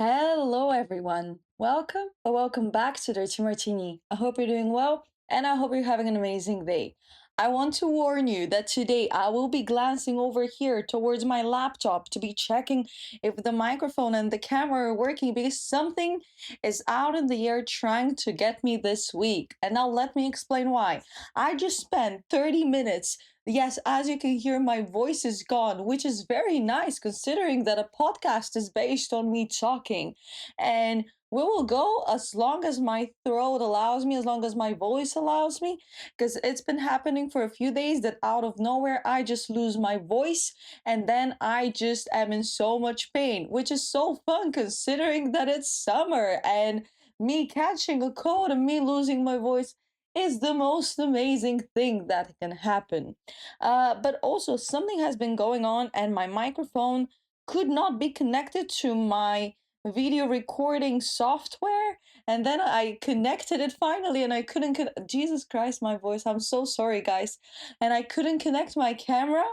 Hello, everyone. Welcome or welcome back to Dirty Martini. I hope you're doing well and I hope you're having an amazing day. I want to warn you that today I will be glancing over here towards my laptop to be checking if the microphone and the camera are working because something is out in the air trying to get me this week. And now let me explain why. I just spent 30 minutes. Yes, as you can hear, my voice is gone, which is very nice considering that a podcast is based on me talking. And we will go as long as my throat allows me, as long as my voice allows me, because it's been happening for a few days that out of nowhere I just lose my voice and then I just am in so much pain, which is so fun considering that it's summer and me catching a cold and me losing my voice is the most amazing thing that can happen. But also, something has been going on, and my microphone could not be connected to my video recording software. And then I connected it finally, and I couldn't. Jesus Christ, my voice. I'm so sorry, guys. And I couldn't connect my camera,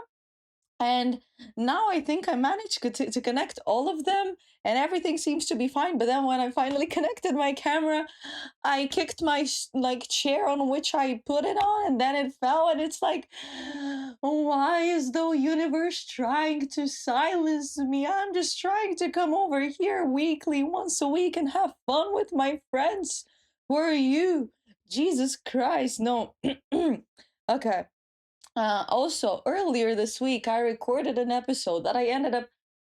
and now I think I managed to connect all of them and everything seems to be fine. But then when I finally connected my camera, I kicked my like chair on which I put it on and then it fell and it's like, why is the universe trying to silence me? I'm just trying to come over here weekly, once a week and have fun with my friends. Where are you? Jesus Christ, no. Okay. Also, earlier this week, I recorded an episode that I ended up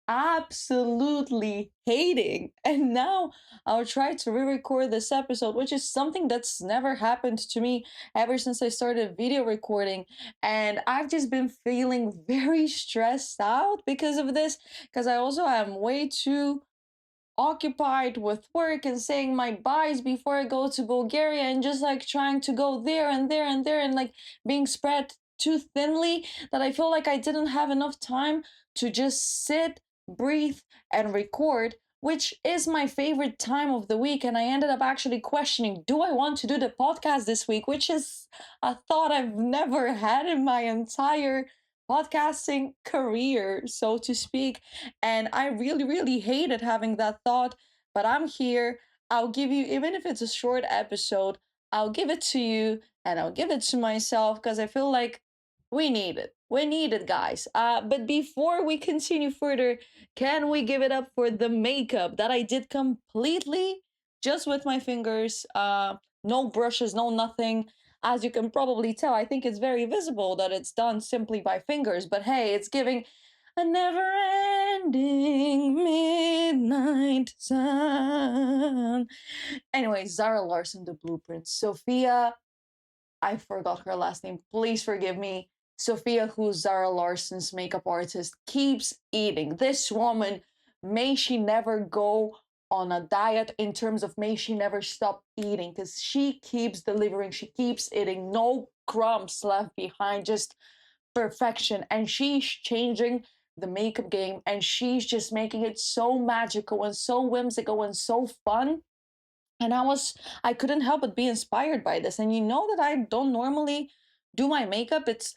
absolutely hating. And now I'll try to re record this episode, which is something that's never happened to me ever since I started video recording. And I've just been feeling very stressed out because of this, because I also am way too occupied with work and saying my byes before I go to Bulgaria and just like trying to go there and there and there and like being spread too thinly that I feel like I didn't have enough time to just sit, breathe, and record, which is my favorite time of the week. And I ended up actually questioning, do I want to do the podcast this week? Which is a thought I've never had in my entire podcasting career, so to speak. And I really, really hated having that thought, but I'm here. I'll give you, even if it's a short episode, I'll give it to you and I'll give it to myself because I feel like we need it. We need it, guys. But before we continue further, can we give it up for the makeup that I did completely just with my fingers? No brushes, no nothing. As you can probably tell, I think it's very visible that it's done simply by fingers, but hey, it's giving a never ending midnight sun. Anyway, Zara Larson, the blueprint. Sophia, I forgot her last name. Please forgive me. Sophia, who's Zara Larson's makeup artist, keeps eating. This woman, may she never go on a diet in terms of may she never stop eating because she keeps delivering. She keeps eating. No crumbs left behind. Just perfection, and she's changing the makeup game and she's just making it so magical and so whimsical and so fun. And I couldn't help but be inspired by this. And you know that I don't normally do my makeup. It's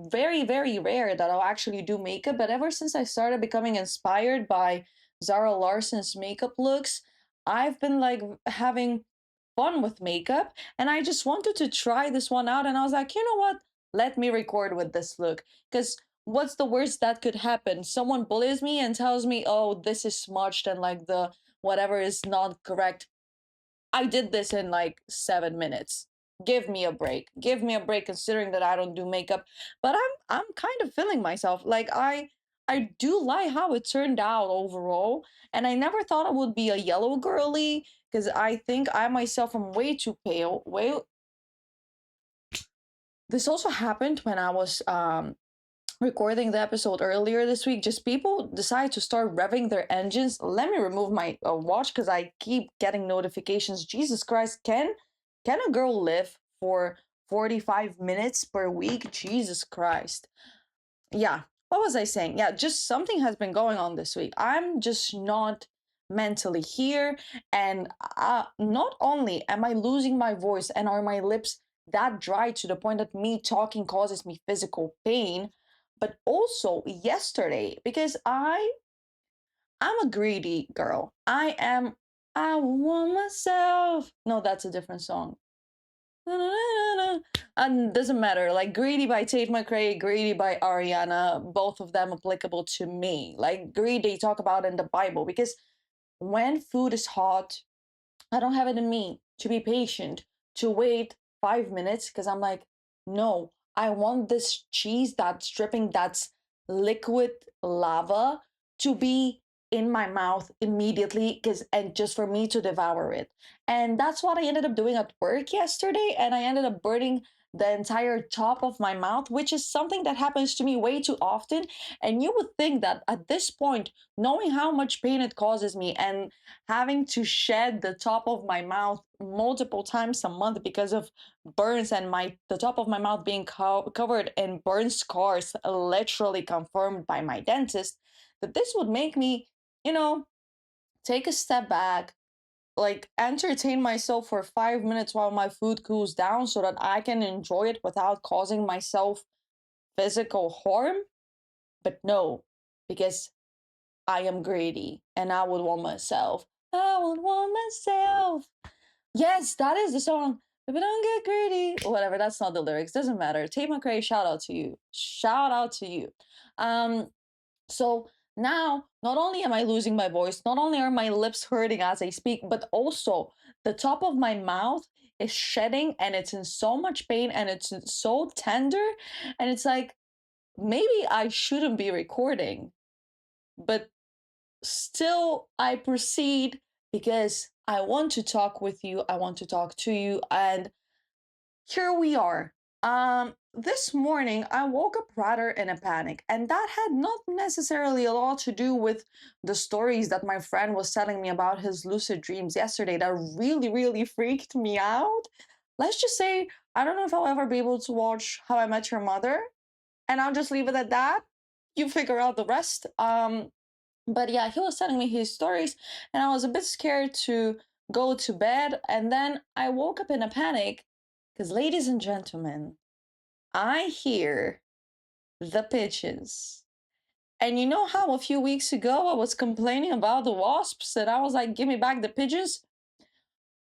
very, very rare that I'll actually do makeup, but ever since I started becoming inspired by Zara Larson's makeup looks, I've been like having fun with makeup and I just wanted to try this one out and I was like, you know what? Let me record with this look because what's the worst that could happen? Someone bullies me and tells me, "Oh, this is smudged and like the whatever is not correct." I did this in like 7 minutes. Give me a break. Give me a break considering that I don't do makeup. But I'm kind of feeling myself. Like I do like how it turned out overall. And I never thought I would be a yellow girly because I think I myself am way too pale. Way this also happened when I was recording the episode earlier this week. Just people decide to start revving their engines. Let me remove my watch because I keep getting notifications. Jesus Christ, can a girl live for 45 minutes per week? Jesus Christ. Yeah, what was I saying? Yeah, just something has been going on this week. I'm just not mentally here. And not only am I losing my voice and are my lips that dry to the point that me talking causes me physical pain, but also yesterday, because I'm a greedy girl. I want myself. No, that's a different song. Na, na, na, na, na. And doesn't matter. Like Greedy by Tate McRae, Greedy by Ariana, both of them applicable to me. Like greed they talk about in the Bible because when food is hot, I don't have it in me to be patient, to wait 5 minutes because I'm like, no, I want this cheese that's dripping, that's liquid lava to be in my mouth immediately because and just for me to devour it. And that's what I ended up doing at work yesterday. And I ended up burning the entire top of my mouth, which is something that happens to me way too often. And you would think that at this point, knowing how much pain it causes me and having to shed the top of my mouth multiple times a month because of burns and my the top of my mouth being covered in burn scars, literally confirmed by my dentist, that this would make me, you know, take a step back, like entertain myself for 5 minutes while my food cools down so that I can enjoy it without causing myself physical harm. But no, because I am greedy and I would want myself. I would want myself. Yes, that is the song. If I don't get greedy, whatever. That's not the lyrics. Doesn't matter. Tate McRae, shout out to you. Shout out to you. Um. So now, not only am I losing my voice, not only are my lips hurting as I speak, but also the top of my mouth is shedding, and it's in so much pain, and it's so tender, and it's like maybe I shouldn't be recording, but still I proceed because I want to talk with you, I want to talk to you, and here we are. This morning I woke up rather in a panic, and that had not necessarily a lot to do with the stories that my friend was telling me about his lucid dreams yesterday that really, really freaked me out. Let's just say I don't know if I'll ever be able to watch How I Met Your Mother, and I'll just leave it at that. You figure out the rest. But yeah, he was telling me his stories, and I was a bit scared to go to bed. And then I woke up in a panic because, ladies and gentlemen, I hear the pigeons. And you know how a few weeks ago I was complaining about the wasps, and I was like, give me back the pigeons?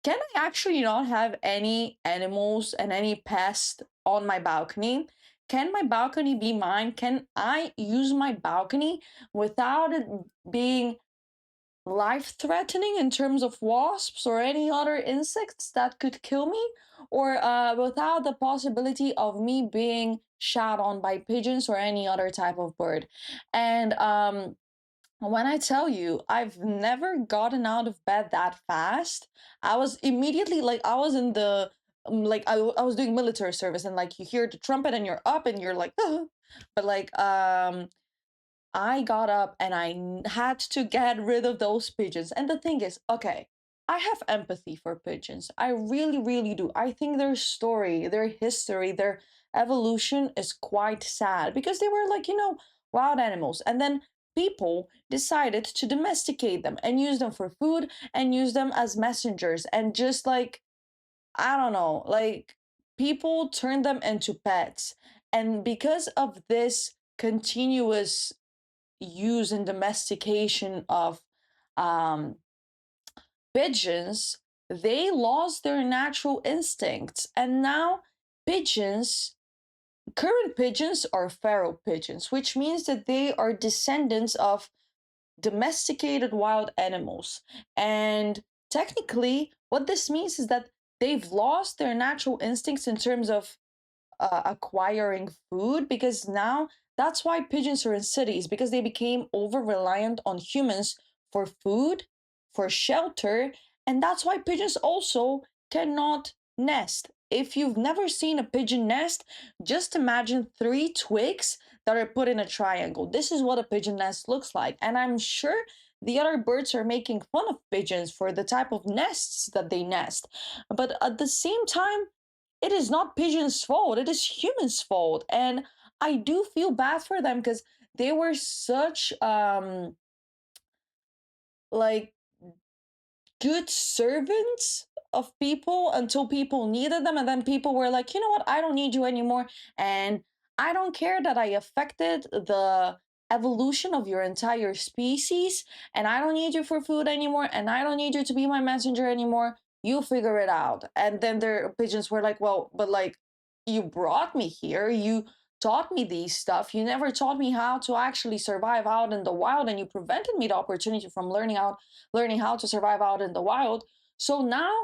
Can I actually not have any animals and any pests on my balcony? Can my balcony be mine? Can I use my balcony without it being life threatening in terms of wasps or any other insects that could kill me, or without the possibility of me being shot on by pigeons or any other type of bird? And when I tell you, I've never gotten out of bed that fast. I was immediately like, I was in the like I was doing military service, and like you hear the trumpet and you're up and you're like but like I got up and had to get rid of those pigeons. And the thing is, okay, I have empathy for pigeons. I really, really do. I think their story, their history, their evolution is quite sad because they were like, wild animals. And then people decided to domesticate them and use them for food and use them as messengers and just like, I don't know, like people turned them into pets. And because of this continuous use and domestication of um, pigeons, they lost their natural instincts. And now, pigeons, current pigeons are feral pigeons, which means that they are descendants of domesticated wild animals. And technically, what this means is that they've lost their natural instincts in terms of acquiring food, because now that's why pigeons are in cities, because they became over reliant on humans for food, for shelter, and that's why pigeons also cannot nest. If you've never seen a pigeon nest, just imagine three twigs that are put in a triangle. This is what a pigeon nest looks like, and I'm sure the other birds are making fun of pigeons for the type of nests that they nest. But at the same time, it is not pigeons' fault, it is humans' fault. And I do feel bad for them because they were such like good servants of people until people needed them, and then people were like, you know what, I don't need you anymore. And I don't care that I affected the evolution of your entire species, and I don't need you for food anymore, and I don't need you to be my messenger anymore. You figure it out. And then their pigeons were like, well, but like, you brought me here, you taught me these stuff, you never taught me how to actually survive out in the wild, and you prevented me the opportunity from learning how to survive out in the wild. So now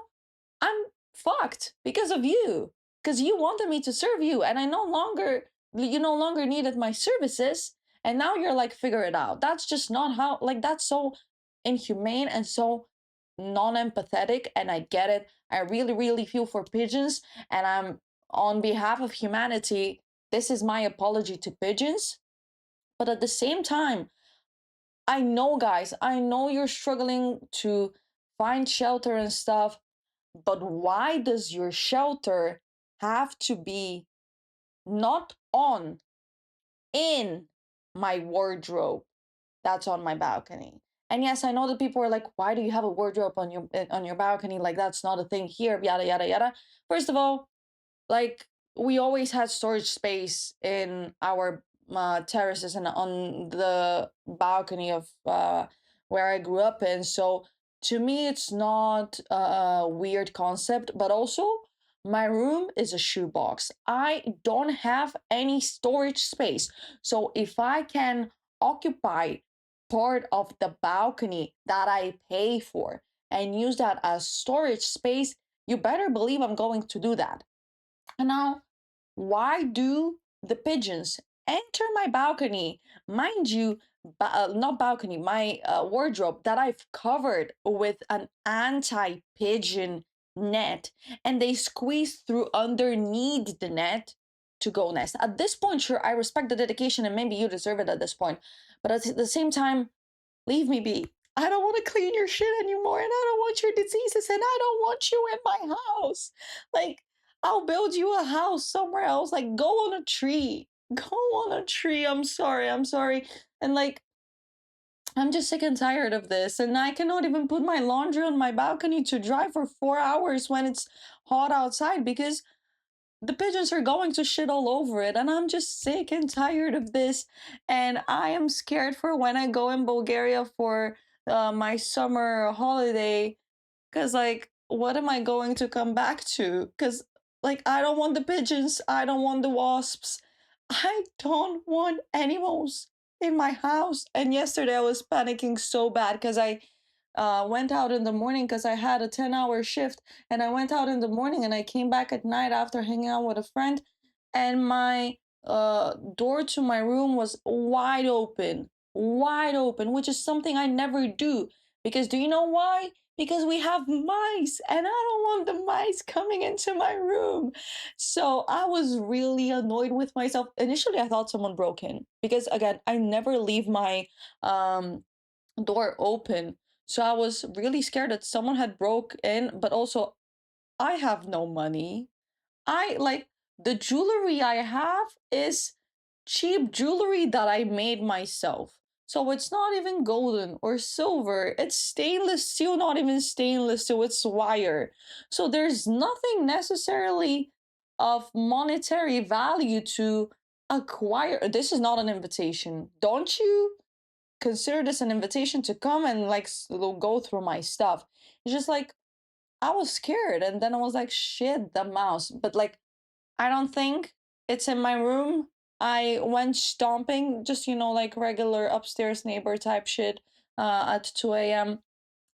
I'm fucked because of you, because you wanted me to serve you, and you no longer needed my services, and now you're like, figure it out. That's just not how, like, that's so inhumane and so non-empathetic, and I get it. I really, really feel for pigeons, and I'm on behalf of humanity, this is my apology to pigeons. But at the same time, I know, guys, I know you're struggling to find shelter and stuff, but why does your shelter have to be not on, in my wardrobe that's on my balcony? And yes, I know that people are like, why do you have a wardrobe on your balcony? Like, that's not a thing here, yada yada yada. First of all, like, we always had storage space in our terraces and on the balcony of where I grew up in. So to me, it's not a weird concept. But also, my room is a shoebox. I don't have any storage space. So if I can occupy part of the balcony that I pay for and use that as storage space, you better believe I'm going to do that. And now, why do the pigeons enter my balcony? Mind you, not balcony, my wardrobe that I've covered with an anti pigeon net, and they squeeze through underneath the net to go nest. At this point, sure, I respect the dedication, and maybe you deserve it at this point. But at the same time, leave me be. I don't want to clean your shit anymore, and I don't want your diseases, and I don't want you in my house. Like, I'll build you a house somewhere else. Like, go on a tree. Go on a tree. I'm sorry. I'm sorry. And like, I'm just sick and tired of this. And I cannot even put my laundry on my balcony to dry for 4 hours when it's hot outside because the pigeons are going to shit all over it, and I'm just sick and tired of this. And I am scared for when I go in Bulgaria for my summer holiday, because like, what am I going to come back to? Because like, I don't want the pigeons, I don't want the wasps, I don't want animals in my house. And yesterday I was panicking so bad because I went out in the morning because I had a 10-hour shift, and I went out in the morning and I came back at night after hanging out with a friend, and my door to my room was wide open, which is something I never do. Because do you know why? Because we have mice, and I don't want the mice coming into my room. So I was really annoyed with myself. Initially, I thought someone broke in because, again, I never leave my um door open. So I was really scared that someone had broke in, but also I have no money. I like, the jewelry I have is cheap jewelry that I made myself. So it's not even golden or silver. It's stainless steel, not even stainless steel, it's wire. So there's nothing necessarily of monetary value to acquire. This is not an invitation. Don't you consider this an invitation to come and like go through my stuff. It's just like, I was scared, and then I was like, shit, the mouse. But like, I don't think it's in my room. I went stomping, just like regular upstairs neighbor type shit, at 2 a.m.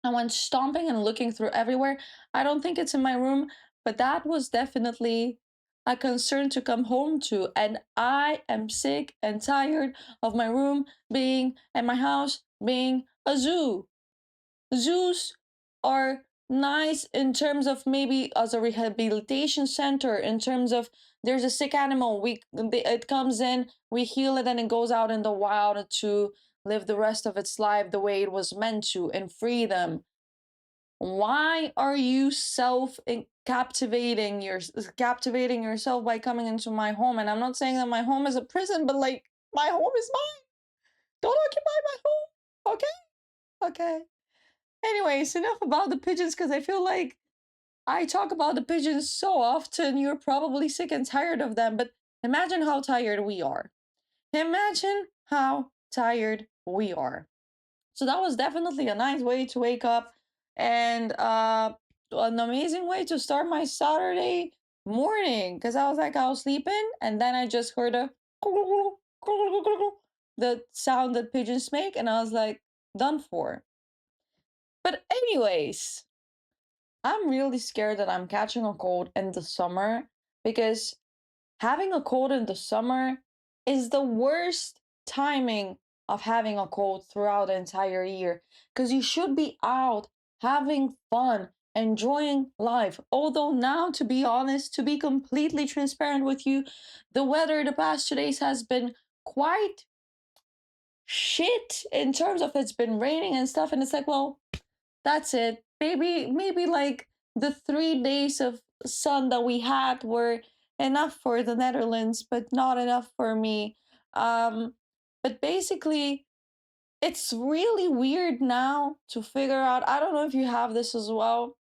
I went stomping and looking through everywhere. I don't think it's in my room, but that was definitely a concern to come home to. And I am sick and tired of my room being, and my house being a zoo. Zoos are nice in terms of maybe as a rehabilitation center, in terms of there's a sick animal, it comes in, we heal it, and it goes out in the wild to live the rest of its life the way it was meant to, in freedom. Why are you self captivating yourself by coming into my home? And I'm not saying that my home is a prison, but like, my home is mine. Don't occupy my home. Okay? Okay. Anyways, enough about the pigeons, because I feel like I talk about the pigeons so often, you're probably sick and tired of them, but imagine how tired we are. Imagine how tired we are. So that was definitely a nice way to wake up, and an amazing way to start my Saturday morning, because I was sleeping and then I just heard a the sound that pigeons make, and I was like, done for. But anyways, I'm really scared that I'm catching a cold in the summer, because having a cold in the summer is the worst timing of having a cold throughout the entire year, because you should be out having fun, enjoying life. Although, now, to be honest, to be completely transparent with you, the weather the past 2 days has been quite shit in terms of it's been raining and stuff. And it's like, well, that's it. Maybe like the 3 days of sun that we had were enough for the Netherlands, but not enough for me. Um, but basically, it's really weird now to figure out. I don't know if you have this as well,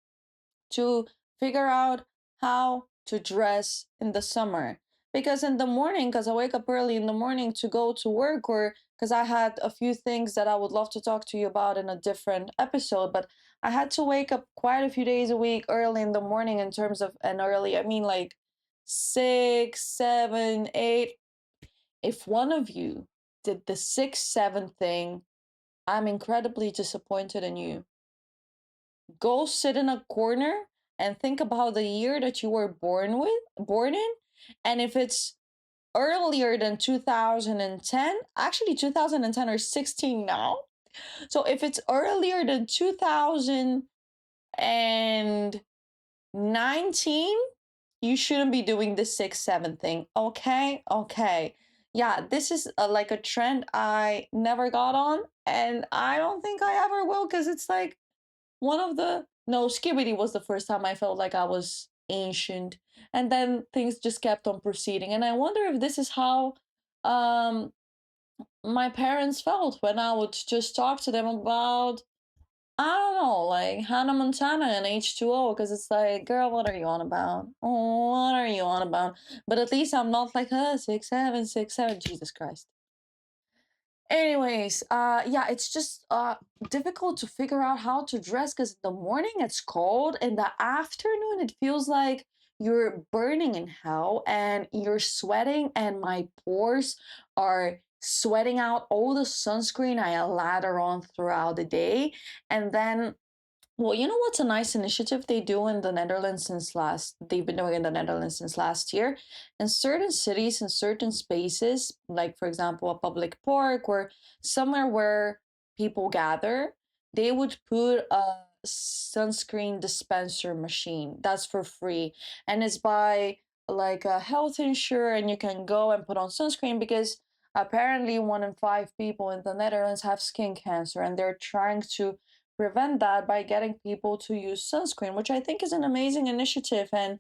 to figure out how to dress in the summer. Because in the morning, because I wake up early in the morning to go to work, or because I had a few things that I would love to talk to you about in a different episode, but I had to wake up quite a few days a week early in the morning. In terms of, and early, I mean like 6, 7, 8. If one of you did the 6, 7 thing, I'm incredibly disappointed in you. Go sit in a corner and think about the year that you were born in. And if it's earlier than 2010, actually 2010 or 16 now. So if it's earlier than 2019, you shouldn't be doing the 6, 7 thing. Okay, okay. Yeah, this is like a trend I never got on, and I don't think I ever will, because it's like one of the no, Skibidi was the first time I felt like I was ancient, and then things just kept on proceeding. And I wonder if this is how um my parents felt when I would just talk to them about, I don't know, like Hannah Montana and H2O, because it's like, girl, what are you on about? What are you on about? But at least I'm not like, 6, 7, 6, 7. Jesus Christ. Anyways, yeah, it's just difficult to figure out how to dress, because in the morning it's cold, in the afternoon it feels like you're burning in hell and you're sweating, and my pores are sweating out all the sunscreen I lather on throughout the day. And then, well, you know what's a nice initiative they do in the Netherlands since last, they've been doing in the Netherlands since last year. In certain cities, in certain spaces, like for example, a public park or somewhere where people gather, they would put a sunscreen dispenser machine. That's for free. And it's by like a health insurer, and you can go and put on sunscreen, because apparently 1 in 5 people in the Netherlands have skin cancer, and they're trying to prevent that by getting people to use sunscreen, which I think is an amazing initiative. And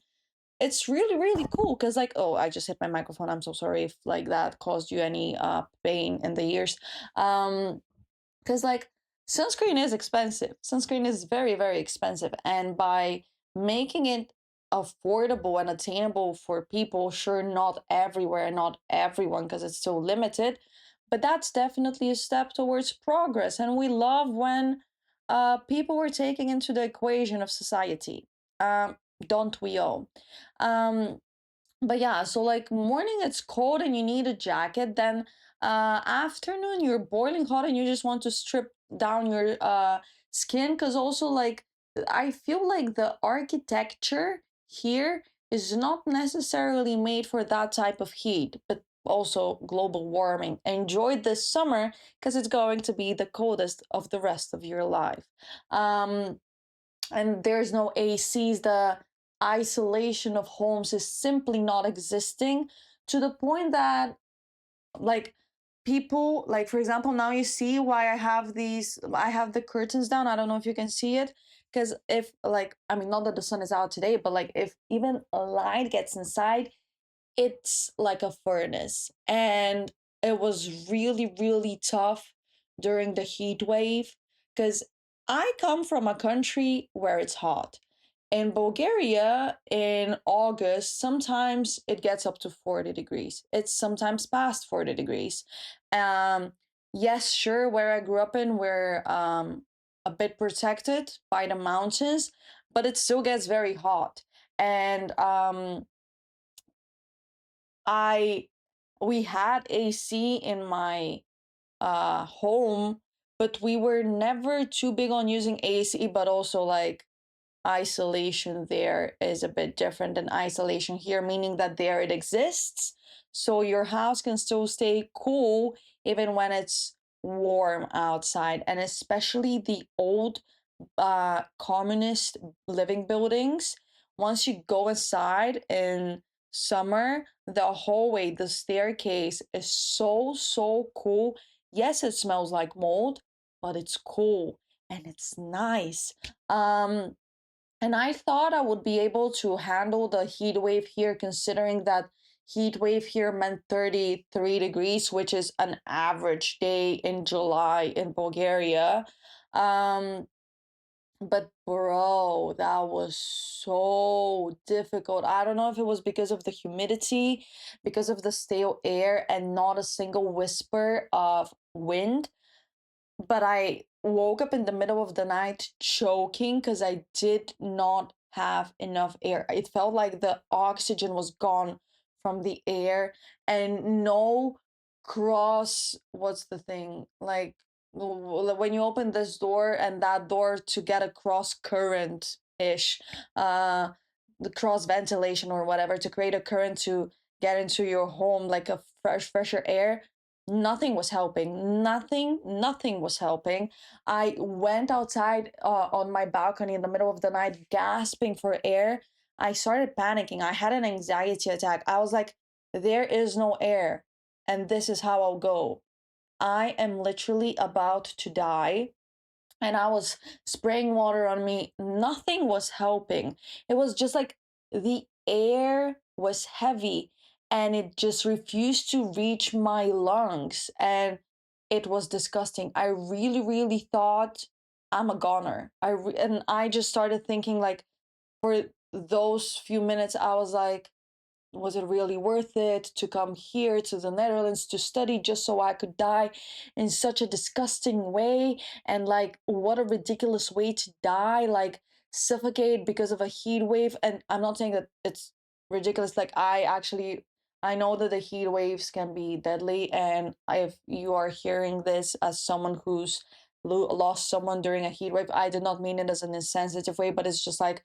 it's really, really cool, because, like, oh, I just hit my microphone. I'm so sorry if like that caused you any pain in the ears. Because, like, sunscreen is expensive. Sunscreen is very, very expensive. And by making it affordable and attainable for people, sure, not everywhere, not everyone, because it's so limited, but that's definitely a step towards progress. And we love when people were taking into the equation of society. Um, don't we all? Um, but yeah, so like morning it's cold and you need a jacket, then afternoon you're boiling hot and you just want to strip down your skin, because also, like, I feel like the architecture here is not necessarily made for that type of heat. But also global warming, enjoy this summer, because it's going to be the coldest of the rest of your life. um and there's no ACs. The isolation of homes is simply not existing, to the point that, like, people, like, for example, now you see why I have the curtains down. I don't know if you can see it, because if, like, I mean, not that the sun is out today, but like if even a light gets inside, it's like a furnace. And it was really, really tough during the heat wave, because I come from a country where it's hot. In Bulgaria, in August, sometimes it gets up to 40 degrees. It's sometimes past 40 degrees. Um, yes, sure, where I grew up in, we're a bit protected by the mountains, but it still gets very hot. And I we had AC in my home, but we were never too big on using AC, but also like isolation there is a bit different than isolation here, meaning that there it exists. So your house can still stay cool even when it's warm outside. And especially the old communist living buildings. Once you go inside in summer, the hallway, the staircase is so cool. Yes, it smells like mold, but it's cool and it's nice. Um, and I thought I would be able to handle the heat wave here, considering that heat wave here meant 33 degrees, which is an average day in July in Bulgaria. Um, but bro, that was so difficult. I don't know if it was because of the humidity, because of the stale air, and not a single whisper of wind, but I woke up in the middle of the night choking because I did not have enough air. It felt like the oxygen was gone from the air, and no cross, what's the thing? Like when you open this door and that door to get a cross current ish, uh the cross ventilation or whatever, to create a current to get into your home, like a fresher air. Nothing was helping. Nothing was helping. I went outside on my balcony in the middle of the night, gasping for air. I started panicking. I had an anxiety attack. I was like, there is no air, and this is how I'll go. I am literally about to die, and I was spraying water on me. Nothing was helping. It was just like the air was heavy and it just refused to reach my lungs. And it was disgusting. I really thought I'm a goner. And I just started thinking, like, for those few minutes, I was like, was it really worth it to come here to the Netherlands to study just so I could die in such a disgusting way? And like, what a ridiculous way to die, like suffocate because of a heat wave. And I'm not saying that it's ridiculous. Like, I know that the heat waves can be deadly. And if you are hearing this as someone who's lost someone during a heat wave, I did not mean it as an insensitive way, but it's just like,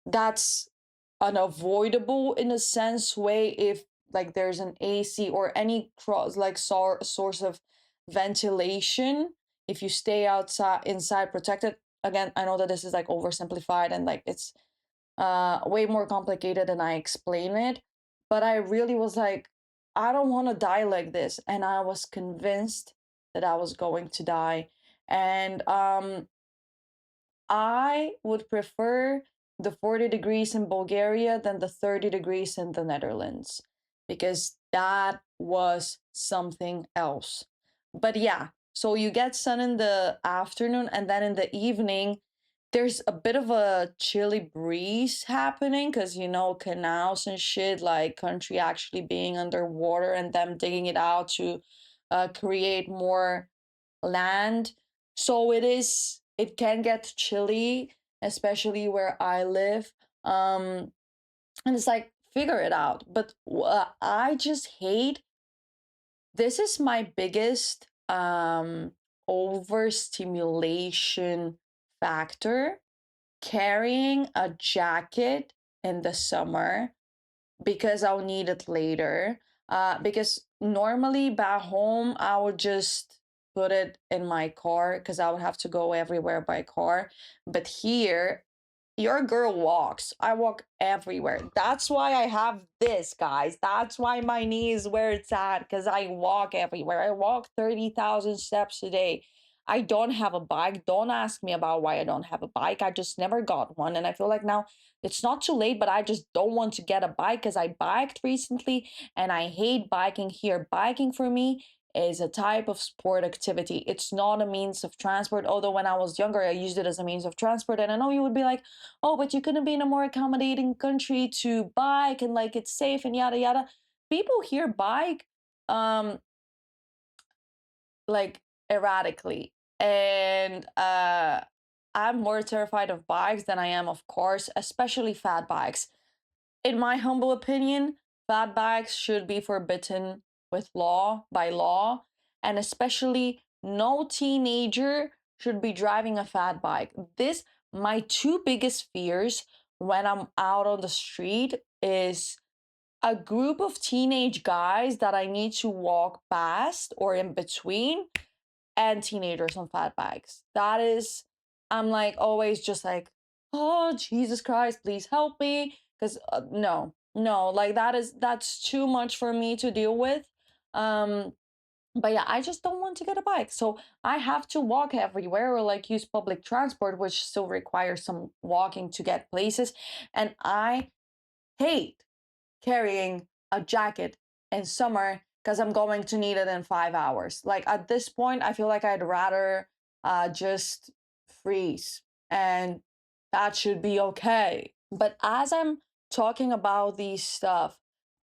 that's unavoidable in a sense way if like there's an AC or any cross like source of ventilation. If you stay outside inside protected, again, I know that this is like oversimplified and like it's way more complicated than I explain it, but I really was like, I don't want to die like this, and I was convinced that I was going to die. And I would prefer the 40 degrees in Bulgaria than the 30 degrees in the Netherlands, because that was something else. But yeah, so you get sun in the afternoon, and then in the evening, there's a bit of a chilly breeze happening because, canals and shit, like country actually being underwater and them digging it out to create more land. So it can get chilly, especially where I live. And it's like, figure it out. But I just hate, this is my biggest overstimulation factor, carrying a jacket in the summer because I'll need it later. Because normally back home, I would just put it in my car because I would have to go everywhere by car. But here, your girl walks. I walk everywhere. That's why I have this, guys. That's why my knee is where it's at, because I walk everywhere. I walk 30,000 steps a day. I don't have a bike. Don't ask me about why I don't have a bike. I just never got one. And I feel like now it's not too late, but I just don't want to get a bike because I biked recently and I hate biking here. Biking for me is a type of sport activity. It's not a means of transport. Although when I was younger, I used it as a means of transport. And I know you would be like, oh, but you couldn't be in a more accommodating country to bike and like it's safe and yada yada. People here bike um like erratically. And I'm more terrified of bikes than I am of cars, especially fat bikes. In my humble opinion, fat bikes should be forbidden by law, and especially no teenager should be driving a fat bike. This my two biggest fears when I'm out on the street is a group of teenage guys that I need to walk past or in between, and teenagers on fat bikes. That is, I'm like always just like, oh Jesus Christ, please help me, because no, no, like that's too much for me to deal with. Um, but yeah, I just don't want to get a bike, so I have to walk everywhere or like use public transport, which still requires some walking to get places, and I hate carrying a jacket in summer because I'm going to need it in 5 hours. Like at this point, I feel like I'd rather just freeze, and that should be okay. But as I'm talking about these stuff,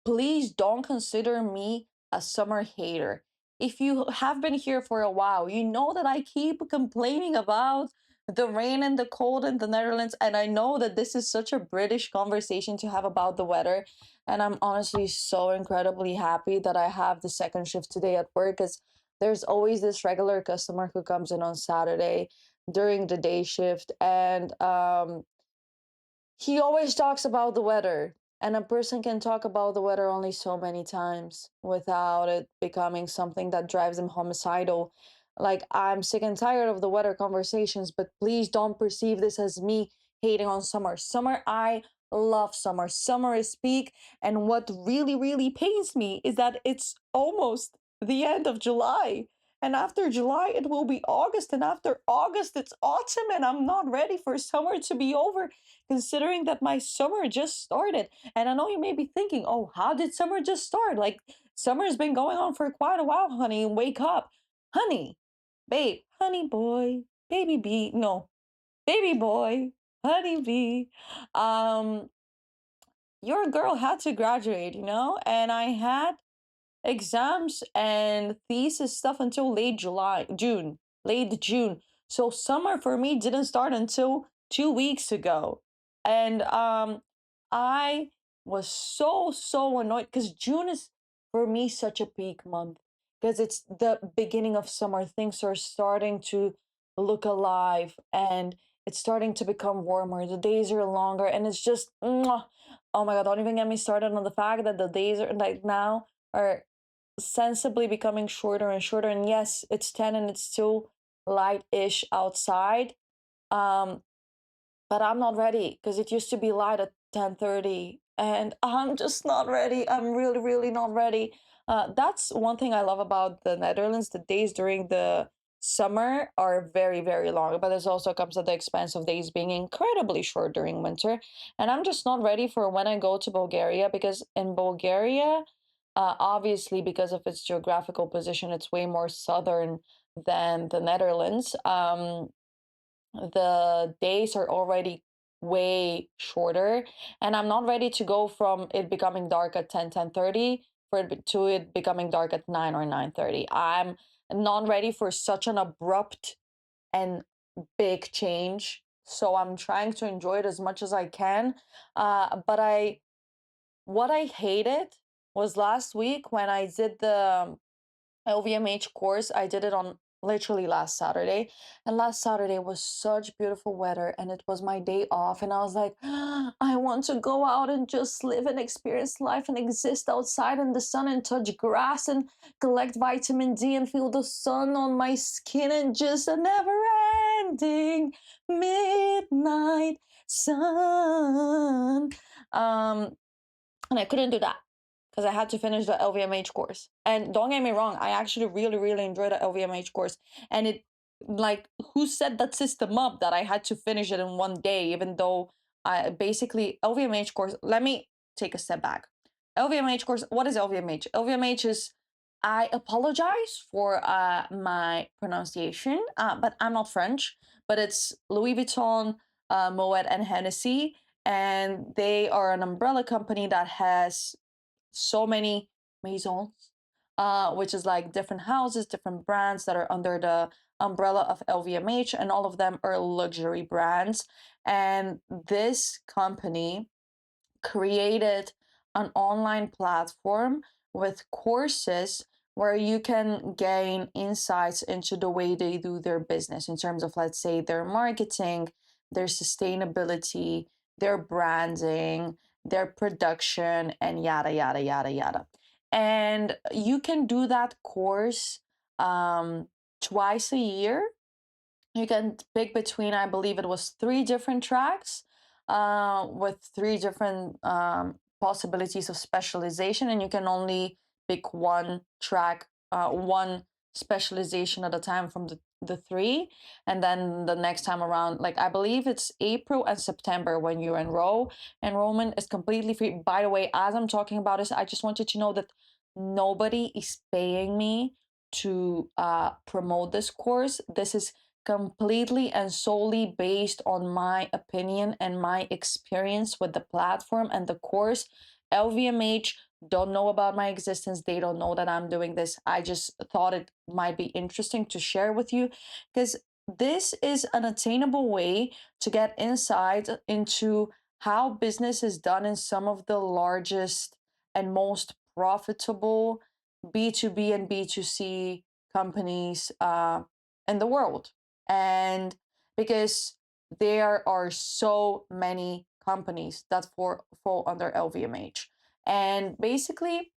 please don't consider me a summer hater. If you have been here for a while, you know that I keep complaining about the rain and the cold in the Netherlands. And I know that this is such a British conversation to have about the weather. And I'm honestly so incredibly happy that I have the second shift today at work, because there's always this regular customer who comes in on Saturday during the day shift. And he always talks about the weather, and a person can talk about the weather only so many times without it becoming something that drives them homicidal. Like, I'm sick and tired of the weather conversations, but please don't perceive this as me hating on summer. Summer, I love summer. Summer is peak. And what really, really pains me is that it's almost the end of July. And after July, it will be August. And after August, it's autumn. And I'm not ready for summer to be over, considering that my summer just started. And I know you may be thinking, oh, how did summer just start? Like, summer's been going on for quite a while, honey. Wake up. Honey, babe, honey boy, baby bee. No, baby boy, honey bee. Um, your girl had to graduate, and I had exams and thesis stuff until late June. So summer for me didn't start until 2 weeks ago. And I was so annoyed because June is for me such a peak month, because it's the beginning of summer. Things are starting to look alive, and it's starting to become warmer. The days are longer, and it's just mwah. Oh my god, don't even get me started on the fact that the days are like now are sensibly becoming shorter and shorter. And yes, it's 10 and it's still light-ish outside. Um, but I'm not ready because it used to be light at 10:30, and I'm just not ready. I'm really, really not ready. That's one thing I love about the Netherlands. The days during the summer are very, very long, but this also comes at the expense of days being incredibly short during winter. And I'm just not ready for when I go to Bulgaria, because in Bulgaria, obviously, because of its geographical position, it's way more southern than the Netherlands. The days are already way shorter, and I'm not ready to go from it becoming dark at 10:30 for to it becoming dark at 9 or 9:30. I'm not ready for such an abrupt and big change, so I'm trying to enjoy it as much as I can. But I what I hated was last week when I did the LVMH course. I did it on literally last Saturday. And last Saturday was such beautiful weather, and it was my day off. And I was like, I want to go out and just live and experience life and exist outside in the sun and touch grass and collect vitamin D and feel the sun on my skin and just a never ending midnight sun. Um, and I couldn't do that because I had to finish the LVMH course. And don't get me wrong, I actually really, really enjoyed the LVMH course. And it, like, who set that system up that I had to finish it in one day, even though I basically, LVMH course, let me take a step back. LVMH course, what is LVMH? LVMH is, I apologize for my pronunciation, but I'm not French, but it's Louis Vuitton, Moet, and Hennessy. And they are an umbrella company that has so many maisons. which is like different houses, different brands that are under the umbrella of LVMH, and all of them are luxury brands. And this company created an online platform with courses where you can gain insights into the way they do their business in terms of, let's say, their marketing, their sustainability, their branding, their production, and yada, yada, yada, yada. And you can do that course twice a year. You can pick between, I believe it was three different tracks with three different possibilities of specialization, and you can only pick one track, one specialization at a time from the three. And then the next time around, like I believe it's April and September when you enroll. Enrollment is completely free. By the way, as I'm talking about this, I just want you to know that nobody is paying me to promote this course. This is completely and solely based on my opinion and my experience with the platform and the course. LVMH don't know about my existence. They don't know that I'm doing this. I just thought it might be interesting to share with you because this is an attainable way to get insight into how business is done in some of the largest and most profitable B2B and B2C companies in the world. And because there are so many companies that fall under LVMH. And basically,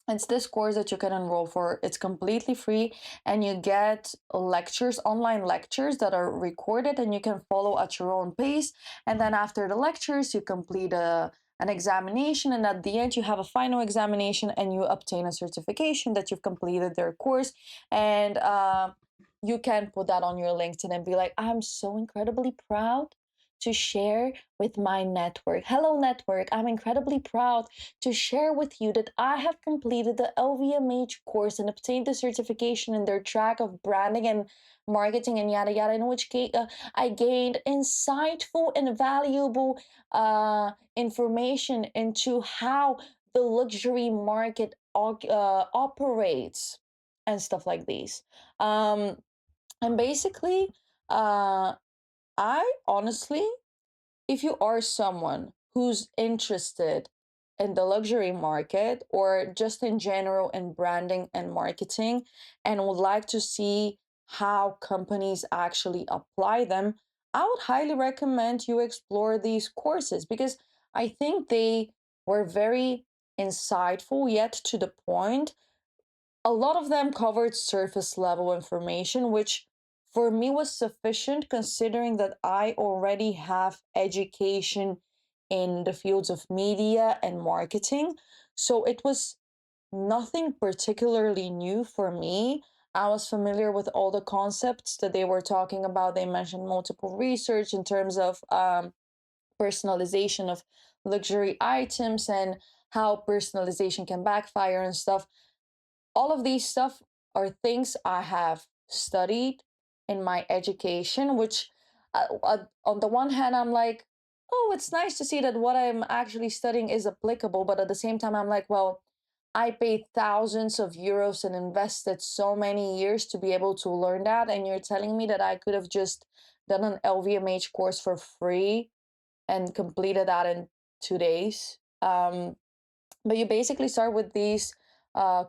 it's this course that you can enroll for. It's completely free, and you get lectures, online lectures that are recorded, and you can follow at your own pace. And then after the lectures, you complete an examination, and at the end, you have a final examination, and you obtain a certification that you've completed their course. And you can put that on your LinkedIn and be like, I'm so incredibly proud to share with my network. Hello, network. I'm incredibly proud to share with you that I have completed the LVMH course and obtained the certification in their track of branding and marketing and yada yada, in which I gained insightful and valuable information into how the luxury market operates and stuff like these. Um, and basically, uh, I honestly, if you are someone who's interested in the luxury market or just in general in branding and marketing and would like to see how companies actually apply them, I would highly recommend you explore these courses because I think they were very insightful yet to the point. A lot of them covered surface level information, which for me was sufficient considering that I already have education in the fields of media and marketing. So it was nothing particularly new for me. I was familiar with all the concepts that they were talking about. They mentioned multiple research in terms of personalization of luxury items and how personalization can backfire and stuff. All of these stuff are things I have studied in my education, which on the one hand, I'm like, oh, it's nice to see that what I'm actually studying is applicable. But at the same time, I'm like, well, I paid thousands of euros and invested so many years to be able to learn that. And you're telling me that I could have just done an LVMH course for free and completed that in 2 days. But you basically start with these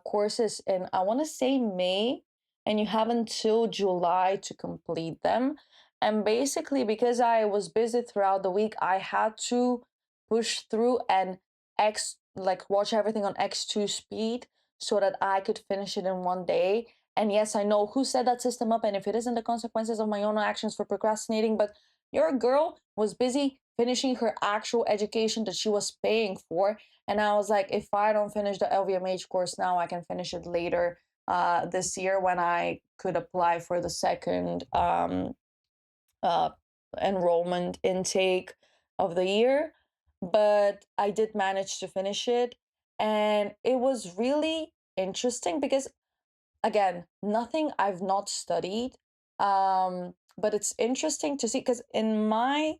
courses in, I want to say, May, and you have until July to complete them. And basically, because I was busy throughout the week, I had to push through and like watch everything on X2 speed so that I could finish it in one day. And yes, I know who set that system up, and if it isn't the consequences of my own actions for procrastinating, but your girl was busy finishing her actual education that she was paying for. And I was like, if I don't finish the LVMH course now, I can finish it later this year when I could apply for the second uh, enrollment intake of the year. But I did manage to finish it. And it was really interesting because, again, nothing I've not studied. But it's interesting to see because in my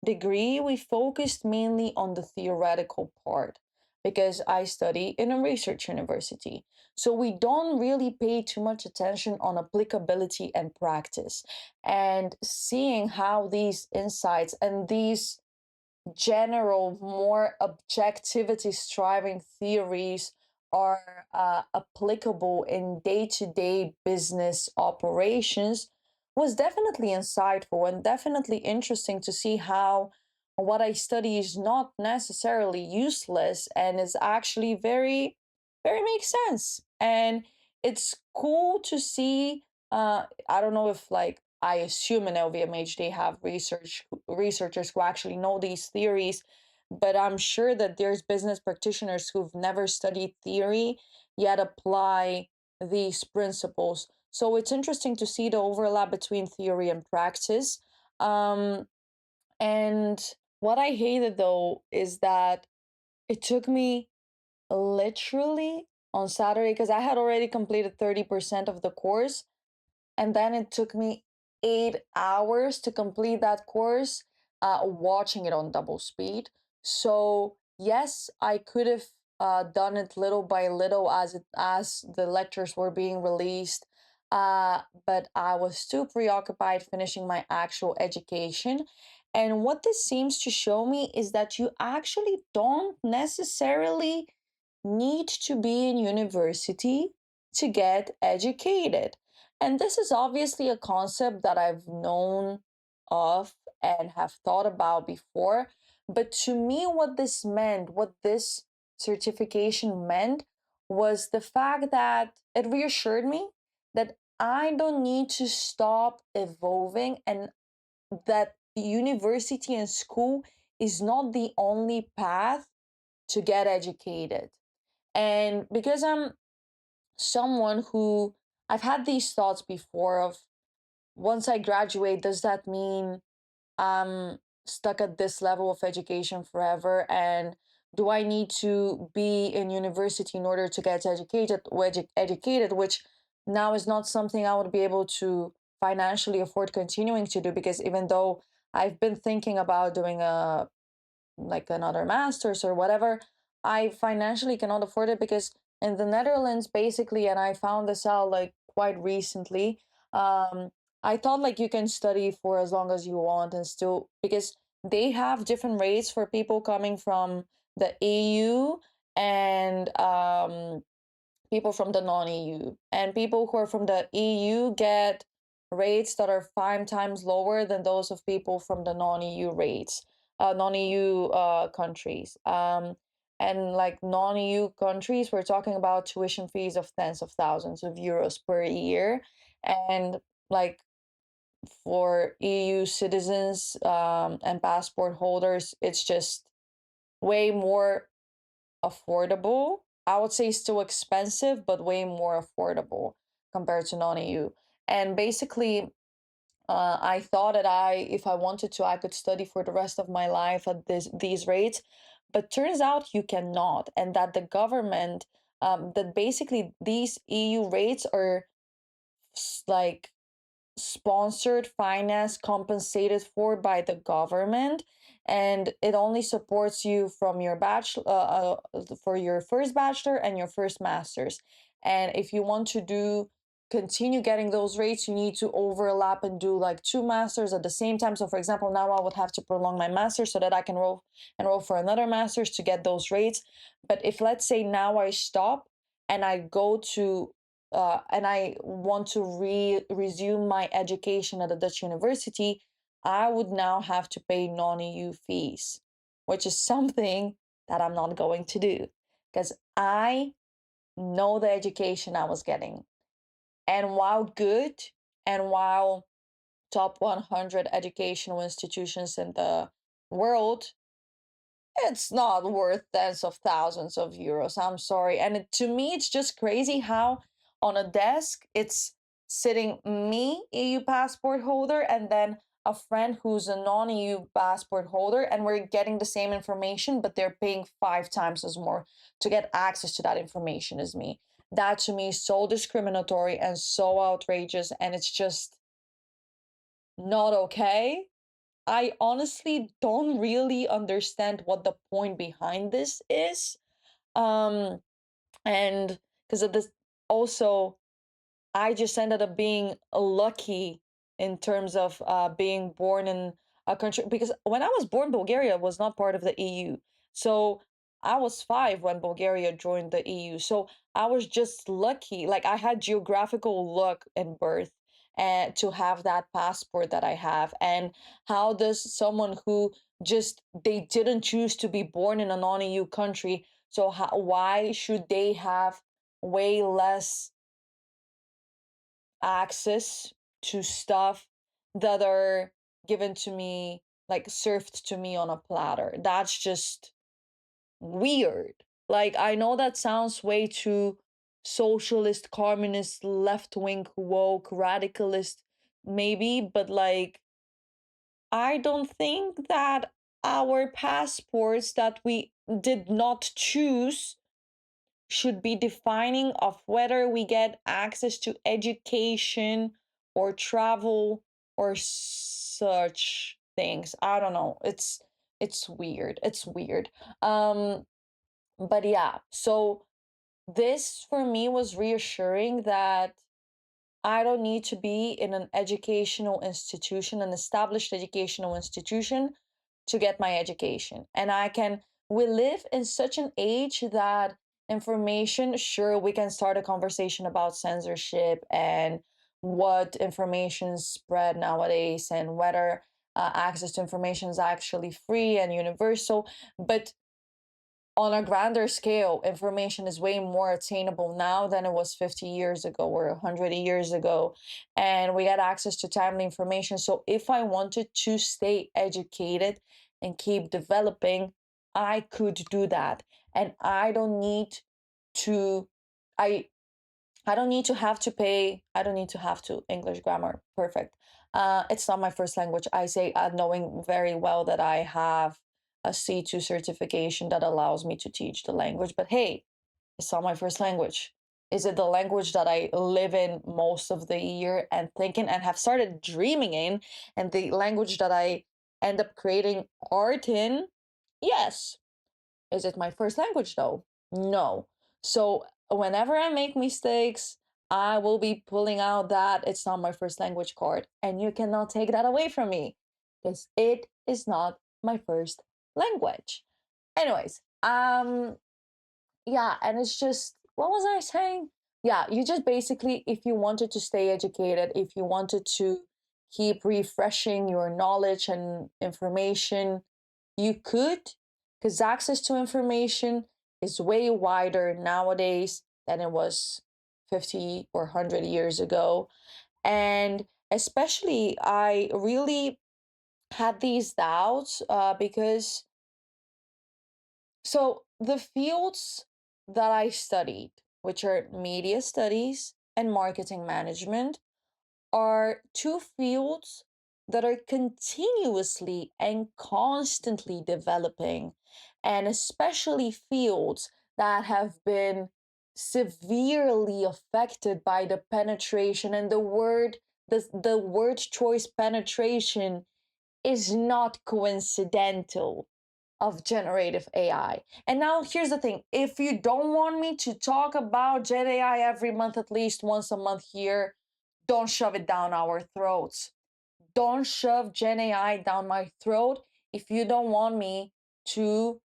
degree, we focused mainly on the theoretical part. because I study in a research university. So we don't really pay too much attention on applicability and practice. And seeing how these insights and these general, more objectivity striving theories are applicable in day to day business operations was definitely insightful and definitely interesting to see how what I study is not necessarily useless and is actually very, very makes sense. And it's cool to see. I don't know if like I assume in LVMH they have researchers who actually know these theories, but I'm sure that there's business practitioners who've never studied theory yet apply these principles. So it's interesting to see the overlap between theory and practice. Um, and what I hated though is that it took me literally on Saturday because I had already completed 30% of the course, and then it took me 8 hours to complete that course, watching it on double speed. So yes, I could have done it little by little as the lectures were being released, but I was too preoccupied finishing my actual education. And what this seems to show me is that you actually don't necessarily need to be in university to get educated. And this is obviously a concept that I've known of and have thought about before. But to me, what this meant, what this certification meant, was the fact that it reassured me that I don't need to stop evolving and that university and school is not the only path to get educated. And because I'm someone who I've had these thoughts before of once I graduate, does that mean I'm stuck at this level of education forever? And do I need to be in university in order to get educated, which now is not something I would be able to financially afford continuing to do because even though I've been thinking about doing a like another master's or whatever, I financially cannot afford it because in the Netherlands, basically, and I found this out like quite recently, um, I thought like you can study for as long as you want and still because they have different rates for people coming from the EU and people from the non-EU. And people who are from the EU get rates that are 5 times lower than those of people from the non-EU rates, non-EU countries. And like non-EU countries, we're talking about tuition fees of tens of thousands of euros per year. And like for EU citizens and passport holders, it's just way more affordable. I would say still expensive, but way more affordable compared to non-EU. And basically, I thought that if I wanted to, I could study for the rest of my life at these rates. But turns out you cannot, and that the government, that basically these EU rates are like sponsored, financed, compensated for by the government, and it only supports you from your bachelor for your first bachelor and your first master's. And if you want to do continue getting those rates, you need to overlap and do like two masters at the same time. So, for example, now I would have to prolong my master so that I can enroll for another master's to get those rates. But if let's say now I stop and I go to and I want to resume my education at a Dutch university, I would now have to pay non-EU fees, which is something that I'm not going to do because I know the education I was getting. And while good and while top 100 educational institutions in the world, it's not worth tens of thousands of euros. I'm sorry. And to me, it's just crazy how on a desk it's sitting me, EU passport holder, and then a friend who's a non EU passport holder, and we're getting the same information, but they're paying 5 times as more to get access to that information as me. That to me is so discriminatory and so outrageous, and it's just not okay. I honestly don't really understand what the point behind this is. Um, and because of this, also, I just ended up being lucky in terms of being born in a country, because when I was born, Bulgaria was not part of the EU. So I was 5 when Bulgaria joined the EU. So I was just lucky. Like, I had geographical luck in birth and to have that passport that I have. And how does someone who just they didn't choose to be born in a non-EU country, so why should they have way less access to stuff that are given to me, like served to me on a platter? That's just weird. Like, I know that sounds way too socialist, communist, left wing, woke, radicalist, maybe, but like, I don't think that our passports that we did not choose should be defining of whether we get access to education or travel or such things. I don't know. It's weird. It's weird. Um but yeah, so this for me was reassuring that I don't need to be in an educational institution, an established educational institution, to get my education. And we live in such an age that information, sure, we can start a conversation about censorship and what information spread nowadays and whether access to information is actually free and universal. But on a grander scale, information is way more attainable now than it was 50 years ago or 100 years ago. And we get access to timely information. So if I wanted to stay educated and keep developing, I could do that. And to, I, I don't need to have to pay. I don't need to have to English grammar. Perfect. It's not my first language. I say knowing very well that I have a C2 certification that allows me to teach the language. But hey, it's not my first language. Is it the language that I live in most of the year and thinking and have started dreaming in, and the language that I end up creating art in? Yes. Is it my first language though? No. So whenever I make mistakes, I will be pulling out that it's not my first language card. And you cannot take that away from me because it is not my first language. Anyways, yeah, and it's just, what was I saying? Yeah, you just basically, if you wanted to stay educated, if you wanted to keep refreshing your knowledge and information, you could, because access to information is way wider nowadays than it was 50 or 100 years ago. And especially, I really had these doubts because so the fields that I studied, which are media studies and marketing management, are two fields that are continuously and constantly developing, and especially fields that have been severely affected by the penetration, and the word choice penetration is not coincidental, of generative AI. And now here's the thing, if you don't want me to talk about Gen AI every month, at least once a month here, don't shove it down our throats. Don't shove Gen AI down my throat if you don't want me to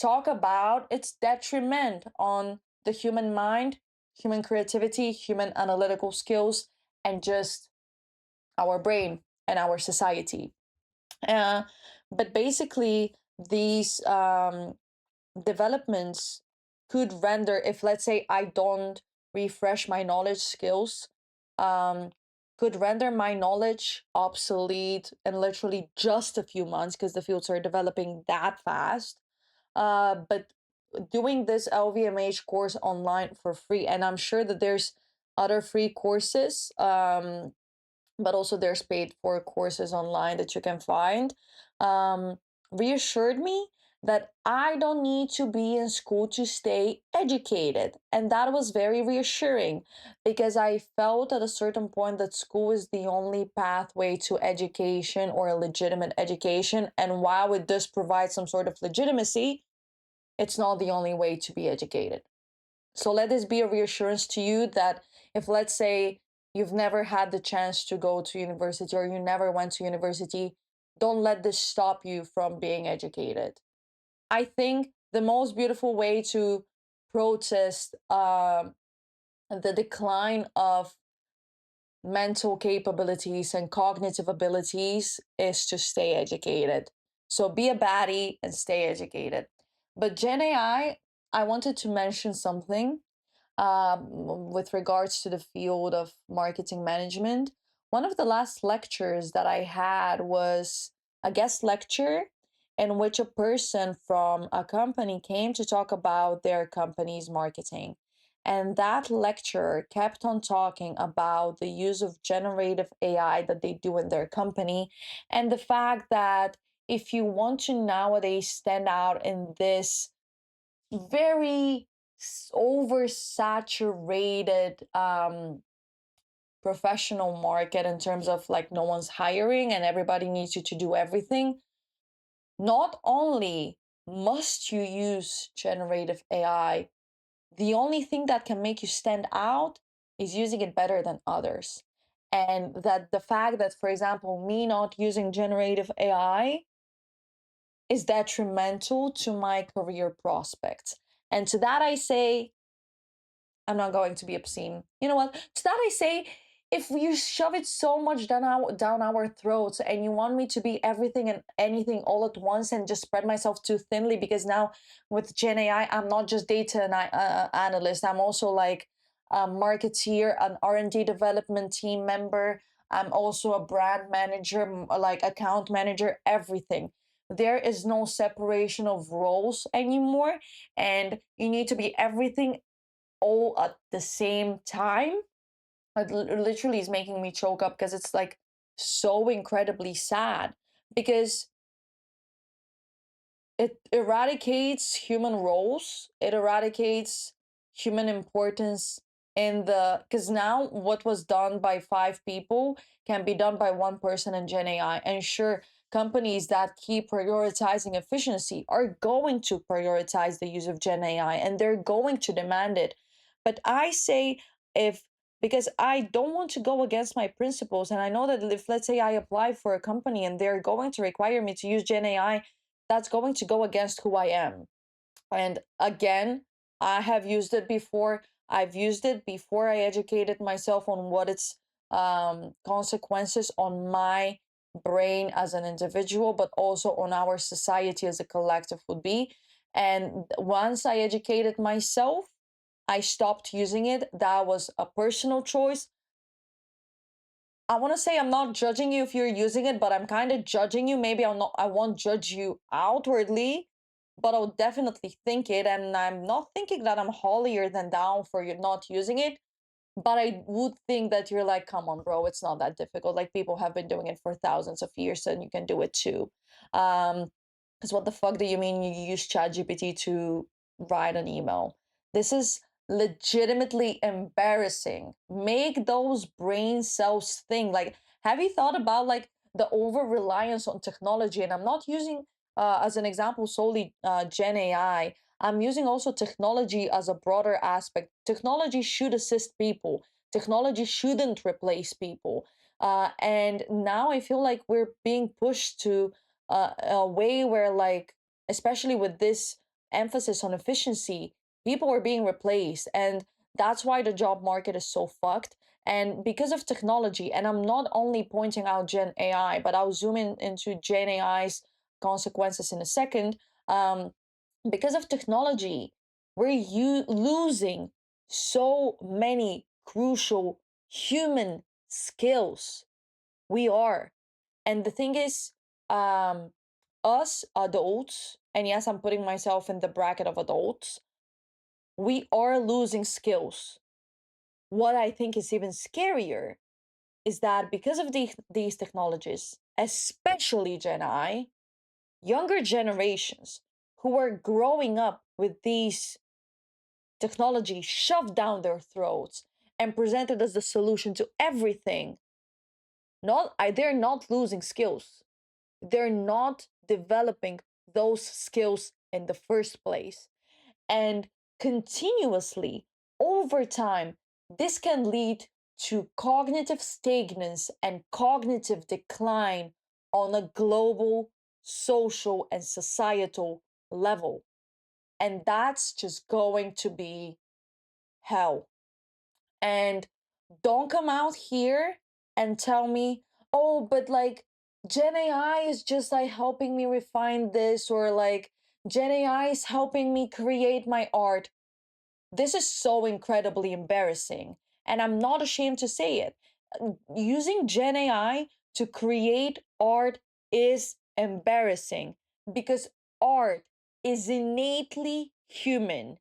talk about its detriment on the human mind, human creativity, human analytical skills, and just our brain and our society. Uh, but basically, these developments could render, if let's say I don't refresh my knowledge skills, um, could render my knowledge obsolete in literally just a few months because the fields are developing that fast. But doing this LVMH course online for free, and I'm sure that there's other free courses, but also there's paid for courses online that you can find, um, reassured me that I don't need to be in school to stay educated. And that was very reassuring because I felt at a certain point that school is the only pathway to education or a legitimate education. And while it does provide some sort of legitimacy, it's not the only way to be educated. So let this be a reassurance to you that if, let's say, you've never had the chance to go to university or you never went to university, don't let this stop you from being educated. I think the most beautiful way to protest the decline of mental capabilities and cognitive abilities is to stay educated. So be a baddie and stay educated. But Gen AI, I wanted to mention something with regards to the field of marketing management. One of the last lectures that I had was a guest lecture in which a person from a company came to talk about their company's marketing. And that lecturer kept on talking about the use of generative AI that they do in their company, and the fact that if you want to nowadays stand out in this very oversaturated professional market in terms of like no one's hiring and everybody needs you to do everything, not only must you use generative AI, the only thing that can make you stand out is using it better than others. And that the fact that, for example, me not using generative AI is detrimental to my career prospects. And to that I say, I'm not going to be obscene. You know what? To that I say, if you shove it so much down our throats and you want me to be everything and anything all at once and just spread myself too thinly, because now with Gen AI, I'm not just data analyst. I'm also like a marketeer, an R&D development team member. I'm also a brand manager, like account manager, everything. There is no separation of roles anymore, and you need to be everything all at the same time. It literally is making me choke up because it's like so incredibly sad, because it eradicates human roles, it eradicates human importance in the, because now what was done by 5 people can be done by one person in Gen AI. And sure, companies that keep prioritizing efficiency are going to prioritize the use of Gen AI and they're going to demand it. But I say, if, because I don't want to go against my principles, and I know that if, let's say, I apply for a company and they're going to require me to use Gen AI, that's going to go against who I am. And again, I have used it before. I've used it before I educated myself on what its consequences on my brain as an individual, but also on our society as a collective would be. And once I educated myself, I stopped using it. That was a personal choice. I want to say I'm not judging you if you're using it, but I'm kind of judging you. Maybe I won't judge you outwardly, but I'll definitely think it. And I'm not thinking that I'm holier than thou for you not using it. But I would think that you're like, come on, bro, it's not that difficult. Like people have been doing it for thousands of years and you can do it too. Because what the fuck do you mean you use ChatGPT to write an email? This is legitimately embarrassing. Make those brain cells think. Like, have you thought about like the over reliance on technology? And I'm not using as an example solely Gen AI. I'm using also technology as a broader aspect. Technology should assist people. Technology shouldn't replace people. And now I feel like we're being pushed to a way where, like, especially with this emphasis on efficiency, people are being replaced. And that's why the job market is so fucked. And because of technology, and I'm not only pointing out Gen AI, but I'll zoom in into Gen AI's consequences in a second. Because of technology, we're losing so many crucial human skills. We are. And the thing is, um, us adults, and yes, I'm putting myself in the bracket of adults, we are losing skills. What I think is even scarier is that because of these technologies, especially Gen I, younger generations who are growing up with these technology shoved down their throats and presented as the solution to everything, they're not losing skills. They're not developing those skills in the first place. And continuously, over time, this can lead to cognitive stagnance and cognitive decline on a global, social, and societal level. And that's just going to be hell. And don't come out here and tell me, oh, but like Gen AI is just like helping me refine this, or like Gen AI is helping me create my art. This is so incredibly embarrassing. And I'm not ashamed to say it. Using Gen AI to create art is embarrassing because art is innately human.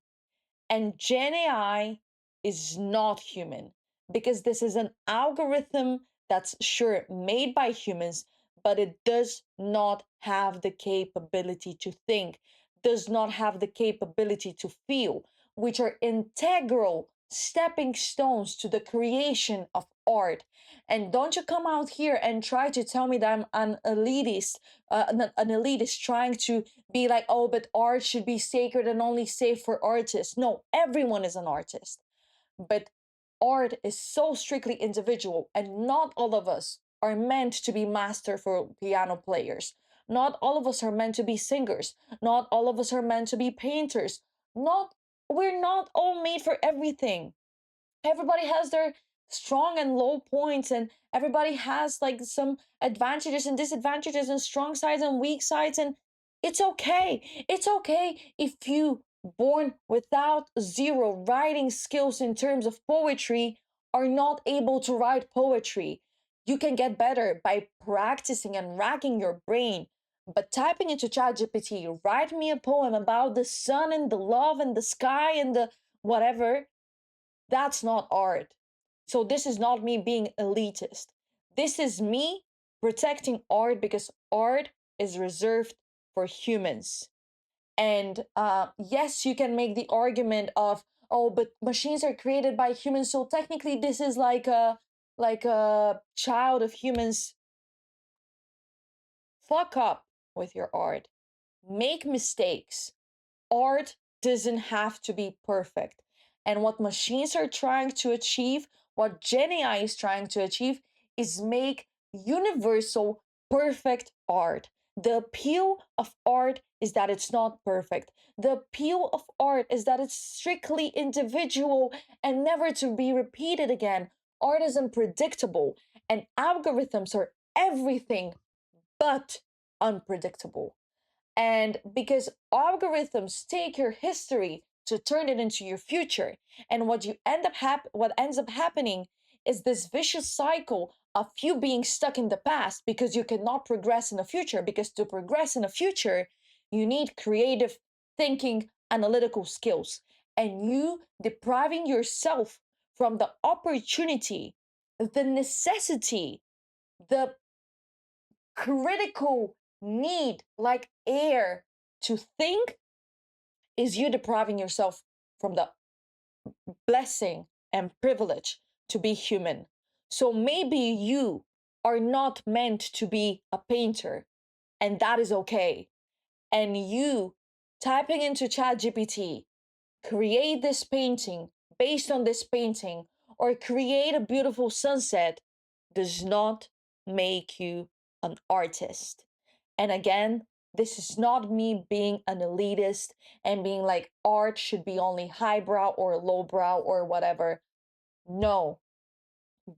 And Gen AI is not human because this is an algorithm that's sure made by humans, but it does not have the capability to think, does not have the capability to feel, which are integral stepping stones to the creation of art. And don't you come out here and try to tell me that I'm an elitist, an elitist trying to be like, oh, but art should be sacred and only safe for artists. No, everyone is an artist. But art is so strictly individual, and not all of us are meant to be master for piano players. Not all of us are meant to be singers. Not all of us are meant to be painters. Not we're not all made for everything. Everybody has their strong and low points, and everybody has like some advantages and disadvantages and strong sides and weak sides, and it's okay. It's okay if you born without zero writing skills in terms of poetry are not able to write poetry. You can get better by practicing and racking your brain. But typing into ChatGPT, write me a poem about the sun and the love and the sky and the whatever, that's not art. So this is not me being elitist. This is me protecting art because art is reserved for humans. And yes, you can make the argument of, oh, but machines are created by humans, so technically this is like a child of humans. Fuck up with your art. Make mistakes. Art doesn't have to be perfect. And what machines are trying to achieve, what Gen AI is trying to achieve, is make universal, perfect art. The appeal of art is that it's not perfect. The appeal of art is that it's strictly individual and never to be repeated again. Art is unpredictable, and algorithms are everything but unpredictable. And because algorithms take your history to turn it into your future, and what ends up happening is this vicious cycle of you being stuck in the past because you cannot progress in the future. Because to progress in the future, you need creative thinking, analytical skills, and you depriving yourself from the opportunity, the necessity, the critical need, like air, to think, is you depriving yourself from the blessing and privilege to be human. So maybe you are not meant to be a painter, and that is okay. And you typing into ChatGPT, create this painting based on this painting, or create a beautiful sunset, does not make you an artist. And again, this is not me being an elitist and being like art should be only highbrow or lowbrow or whatever. No,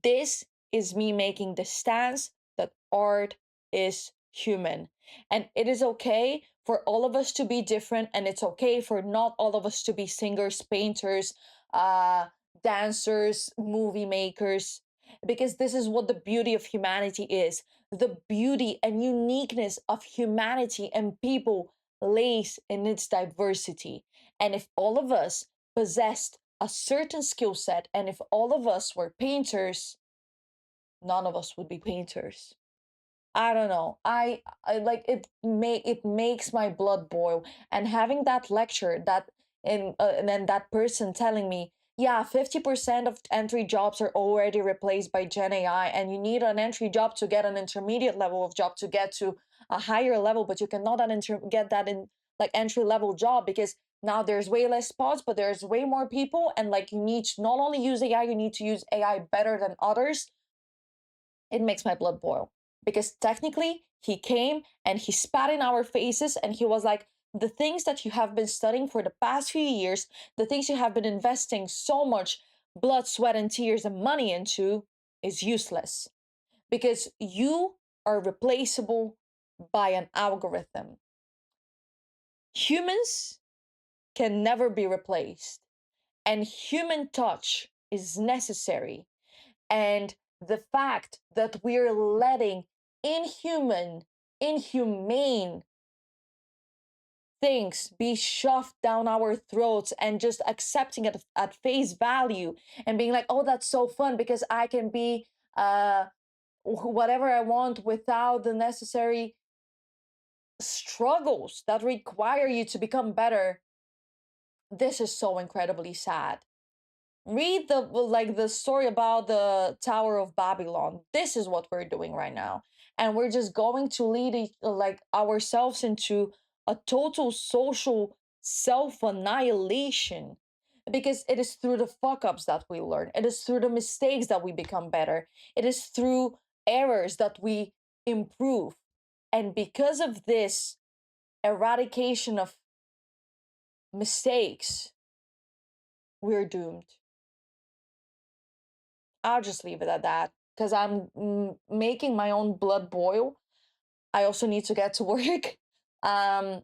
this is me making the stance that art is human. And it is okay for all of us to be different, and it's okay for not all of us to be singers, painters, uh, dancers, movie makers, because this is what the beauty of humanity is. The beauty and uniqueness of humanity and people lays in its diversity. And if all of us possessed a certain skill set, and if all of us were painters, none of us would be painters. I don't know. I like it makes my blood boil. And having that lecture, that and then that person telling me, yeah, 50% of entry jobs are already replaced by Gen AI, and you need an entry job to get an intermediate level of job to get to a higher level, but you cannot get that in like entry level job, because now there's way less spots, but there's way more people, and like you need to not only use AI, you need to use AI better than others. It makes my blood boil, because technically he came and he spat in our faces and he was like, the things that you have been studying for the past few years, the things you have been investing so much blood, sweat, and tears and money into, is useless, because you are replaceable by an algorithm. Humans can never be replaced, and human touch is necessary. And the fact that we're letting inhumane things be shoved down our throats and just accepting it at face value and being like, oh, that's so fun because I can be whatever I want without the necessary struggles that require you to become better. This is so incredibly sad. Read the story about the Tower of Babylon. This is what we're doing right now, and we're just going to lead like ourselves into a total social self annihilation, because it is through the fuck ups that we learn, it is through the mistakes that we become better, it is through errors that we improve. And because of this eradication of mistakes, we're doomed. I'll just leave it at that, because I'm making my own blood boil. I also need to get to work. um,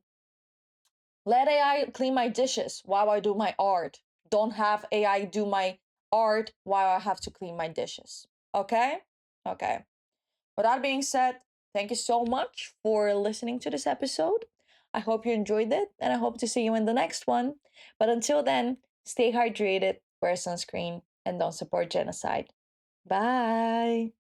let AI clean my dishes while I do my art. Don't have AI do my art while I have to clean my dishes. Okay? Okay. With that being said, thank you so much for listening to this episode. I hope you enjoyed it, and I hope to see you in the next one. But until then, stay hydrated, wear sunscreen, and don't support genocide. Bye.